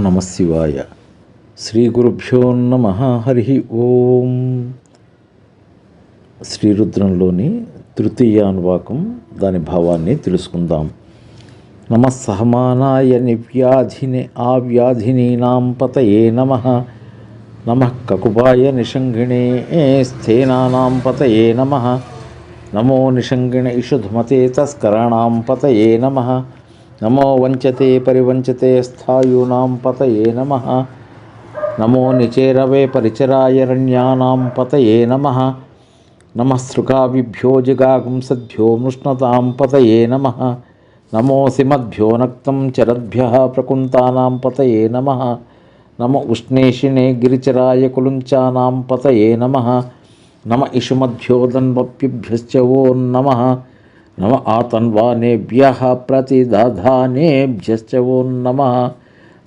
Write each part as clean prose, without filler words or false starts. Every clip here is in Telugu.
నమః శివాయ. శ్రీ గురుభ్యో నమః. హరి ఓం. శ్రీరుద్రంలోని తృతీయ అనువాకం, దాని భావాన్ని తెలుసుకుందాం. నమః సహమానాయ నివ్యాధిని ఆవ్యాధినీనాం పతయే నమః. నమః కకుబాయ నిషంగిణే స్థేనానాం పతయే నమః. నమో నిషంగిణ ఇషుధుమతే తస్కరాణాం పతయే నమః. నమో వంచతే పరివంచతే స్థాయూనాం పతయే నమః. నమో నిచేరవే పరిచరాయరణ్యానాం పతయే నమః. నమః సృగావిభ్యో జిగాగుంసద్భ్యో మృష్ణతాం పతయే నమః. నమోసి మద్భ్యో నక్తం చరద్భ్యః ప్రకుంతానాం పతయే నమః. నమ ఉష్ణేషిణే గిరిచరాయ కులుంచానాం పతయే నమః. నమ ఇషుమద్భ్యో దన్వప్యుభ్యశ్చ ఓం నమః. నమ ఆతన్వానేభ్యః ప్రతిదధానేభ్యశ్చ ఓం నమః.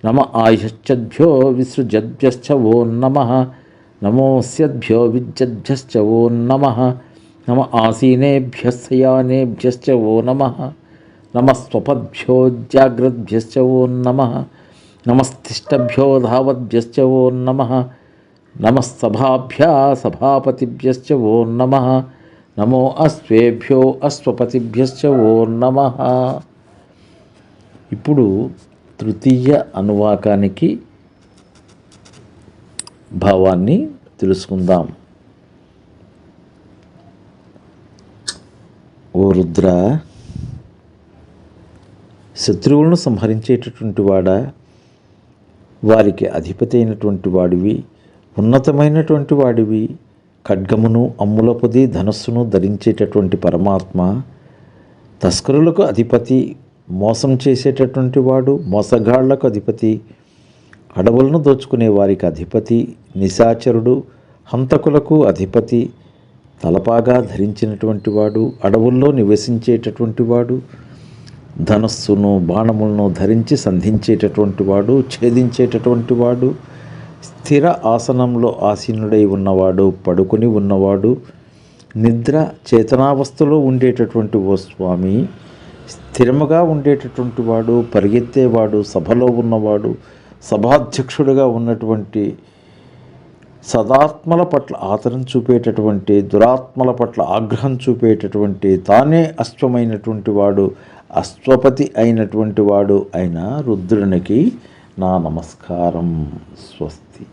నమ ఆయుశ్చద్భ్యో విసృజద్భ్యశ్చ ఓం నమః. నమోస్యద్భ్యో విజ్జద్భ్యశ్చ ఓం నమః. నమ ఆసీనేభ్యః శయానేభ్యశ్చ ఓం నమః. నమస్వపద్భ్యో జాగ్రద్భ్యశ్చ ఓం నమః. నమస్తిష్టభ్యో ధావద్భ్యశ్చ ఓం నమః. నమస్సభాభ్యా సభాపతిభ్యశ్చ ఓం నమః. నమో అశ్వేభ్యో అశ్వపతిభ్యశ్చ ఓం నమః. ఇప్పుడు తృతీయ అనువాకానికి భావాన్ని తెలుసుకుందాం. ఓ రుద్ర, శత్రువులను సంహరించేటటువంటి వాడా, వారికి అధిపతి అయినటువంటి వాడివి, ఉన్నతమైనటువంటి వాడివి, ఖడ్గమును అమ్ముల పొది ధనస్సును ధరించేటటువంటి పరమాత్మ, తస్కరులకు అధిపతి, మోసం చేసేటటువంటి వాడు, మోసగాళ్లకు అధిపతి, అడవులను దోచుకునే వారికి అధిపతి, నిశాచరుడు, హంతకులకు అధిపతి, తలపాగా ధరించినటువంటి వాడు, అడవుల్లో నివసించేటటువంటి వాడు, ధనస్సును బాణములను ధరించి సంధించేటటువంటి వాడు, ఛేదించేటటువంటి వాడు, స్థిర ఆసనంలో ఆసీనుడై ఉన్నవాడు, పడుకొని ఉన్నవాడు, నిద్ర చేతనావస్థలో ఉండేటటువంటి ఓ స్వామి, స్థిరముగా ఉండేటటువంటి వాడు, పరిగెత్తేవాడు, సభలో ఉన్నవాడు, సభాధ్యక్షుడిగా ఉన్నటువంటి, సదాత్మల పట్ల ఆదరణ చూపేటటువంటి, దురాత్మల పట్ల ఆగ్రహం చూపేటటువంటి, తానే అశ్వమైనటువంటి వాడు, అశ్వపతి అయినటువంటి వాడు అయిన రుద్రునికి నా నమస్కారం. స్వస్తి.